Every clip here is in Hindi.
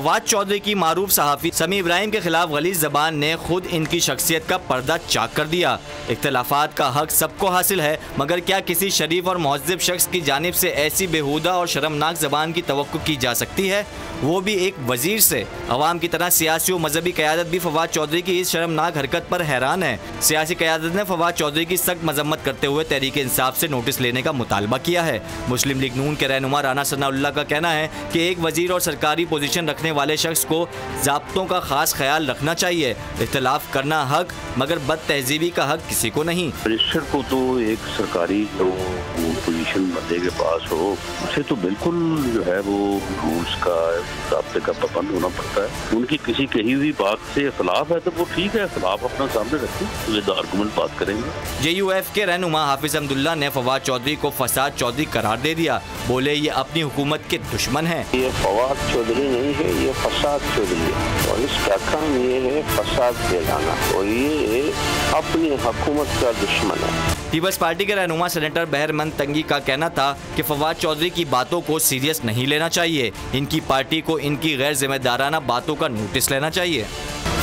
फवाद चौधरी की मारूफ सहाफ़ी समी इब्राहिम के खिलाफ गलीज़ ज़बान ने खुद इनकी शख्सियत का पर्दा चाक कर दिया। इख्तलाफात का हक सबको हासिल है, मगर क्या किसी शरीफ और महज़्ज़ब शख्स की जानिब से ऐसी बेहुदा और शर्मनाक ज़बान की तवक्को की जा सकती है, वो भी एक वजीर से। अवाम की तरह सियासी और मजहबी क़यादत भी फवाद चौधरी की इस शर्मनाक हरकत पर हैरान है। सियासी क़यादत ने फवाद चौधरी की सख्त मजम्मत करते हुए तहरीक इंसाफ से नोटिस लेने का मुतालबा किया है। मुस्लिम लीग नून के रहनुमा राना सनाउल्लाह का कहना है कि एक वजीर और सरकारी पोजीशन रखने वाले शख्स को ज़ाब्तों का खास ख्याल रखना चाहिए। इख्तलाफ करना हक, मगर बद तहजीबी का हक किसी को नहीं। मिनिस्टर को तो एक सरकारी पोजीशन बंदे के पास हो, उसे तो बिल्कुल जो है वो रूल्स का ज़ाब्ते का पाबंद होना पड़ता है। उनकी किसी कही हुई बात से इख्तलाफ है तो वो ठीक है, इख्तलाफ अपना सामने रखें, विद आर्गुमेंट बात करेंगे। JUF के रहनुमा हाफिज अब्दुल्ला ने फवाद चौधरी को फसाद चौधरी करार दे दिया। बोले ये अपनी हुकूमत के दुश्मन है। ये फवाद चौधरी नहीं है, ये फसाद चौधरी है और इसका काम ये है फसाद फैलाना और ये अपनी हुकूमत का दुश्मन है। पीपल्स पार्टी के रहनुमा सेनेटर बहरमंद तंगी का कहना था कि फवाद चौधरी की बातों को सीरियस नहीं लेना चाहिए। इनकी पार्टी को इनकी गैर जिम्मेदाराना बातों का नोटिस लेना चाहिए।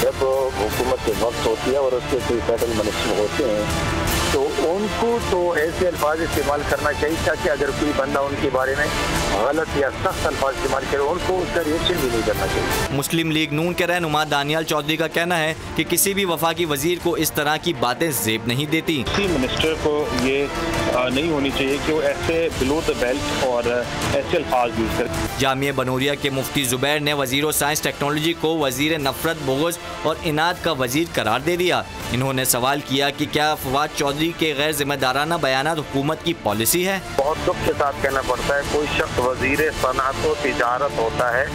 जब हुकूमत के वक्त होती है और उसके कोई फेडरल मिनिस्टर होते हैं तो उनको तो ऐसे अल्फाज इस्तेमाल करना चाहिए ताकि अगर कोई बंदा उनके बारे में गलत या सख्त अल्फाज इस्तेमाल करे उनको उसका रिएक्शन भी नहीं करना चाहिए। मुस्लिम लीग नून के रहनुमा दानियाल चौधरी का कहना है कि किसी भी वफाकी वजीर को इस तरह की बातें जेब नहीं देती। किसी मिनिस्टर को ये नहीं होनी चाहिए कि वो ऐसे बिलो द बेल्ट और ऐसे अल्फाज यूज करें। जामिया बनूरिया के मुफ्ती जुबैर ने वजीर साइंस टेक्नोलॉजी को वजीर नफरत, बुग़्ज़ और इनाद का वजीर करार दे दिया। इन्होंने सवाल किया कि क्या फवाद चौधरी के गैर जिम्मेदाराना बयानात हुकूमत की पॉलिसी है। बहुत दुख के साथ कहना पड़ता है, कोई शख्स वजीर सनात व तिजारत होता है,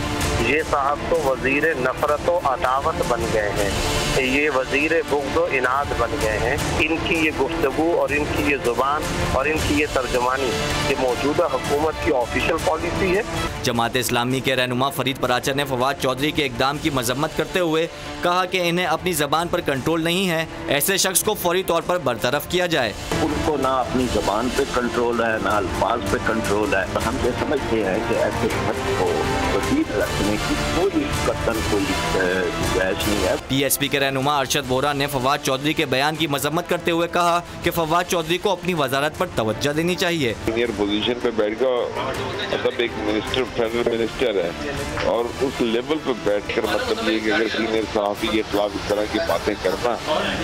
ये साहब तो वजीर नफरत व अदावत बन गए हैं, ये वजीर बुग़्ज़ व इनाद बन गए हैं। इनकी ये गुफ्तगू और इनकी ये जुबान और इनकी ये तर्जमानी ये मौजूदा हुकूमत की ऑफिशियल पॉलिसी है। जमात इस्लामी के रहनुमा फरीद पराचर ने फवाद चौधरी के इकदाम की मजम्मत करते हुए कहा कि इन्हें अपनी ज़बान पर कंट्रोल नहीं है, ऐसे शख्स को फौरी तौर पर बरतरफ किया जाए। उनको ना अपनी ज़बान पे कंट्रोल है ना अल्फाज पे कंट्रोल है। हम ये समझते हैं कि ऐसे शख्स को वजीर रखने की कोई कतन कोई गुंजाइश नहीं है। PSP के रहनुमा अरशद बोरा ने फवाद चौधरी के बयान की मजम्मत करते हुए कहा कि फवाद चौधरी को अपनी वजारत पर तवज्जो देनी चाहिए। सीनियर पोजीशन पे बैठ कर मतलब एक मिनिस्टर फेडरल मिनिस्टर है और उस लेवल पे बैठकर मतलब ये कि अगर सीनियर सहाफ़ी के खिलाफ इस तरह की बातें करना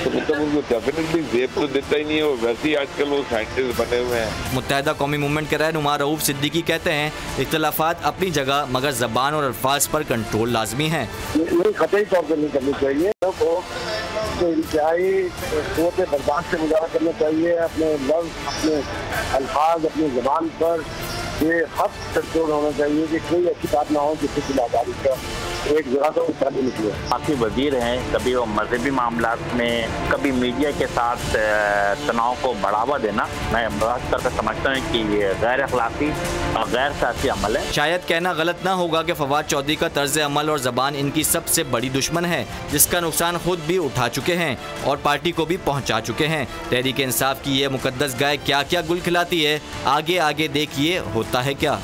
तो मतलब उनको डेफिनेटली जेब तो देता ही नहीं है। वो वैसे ही आजकल वो साइंटिस्ट बने हुए हैं। मुत्तहिदा कौमी मूवमेंट के रहनुमा रऊफ सिद्दीकी कहते हैं इख्तलाफात अपनी जगह, मगर ज़बान और अल्फाज पर कंट्रोल लाजमी है। ये कतई तौर पर नहीं करनी चाहिए, तो इंतहाई सोच बर्दाश्त से गुजारा करना चाहिए। अपने लफ्ज़, अपने अल्फाज, अपनी ज़बान पर ये हद कंट्रोल होना चाहिए कि कोई ऐसी बात ना हो जिससे कि आज़ादी का एक जगह तो उतार निकले। काफ़ी वजीर हैं, कभी वो मजहबी मामलात में, कभी मीडिया के साथ तनाव को बढ़ावा देना, मैं बात करके समझता हूँ कि ये गैर अखलाकी और गैर सियासी अमल है। शायद कहना गलत ना होगा कि फवाद चौधरी का तर्ज अमल और ज़बान इनकी सबसे बड़ी दुश्मन है, जिसका नुकसान खुद भी उठा चुके हैं और पार्टी को भी पहुँचा चुके हैं। तहरीक इंसाफ की ये मुकद्दस गाय क्या क्या गुल खिलाती है, आगे आगे देखिए होता है क्या।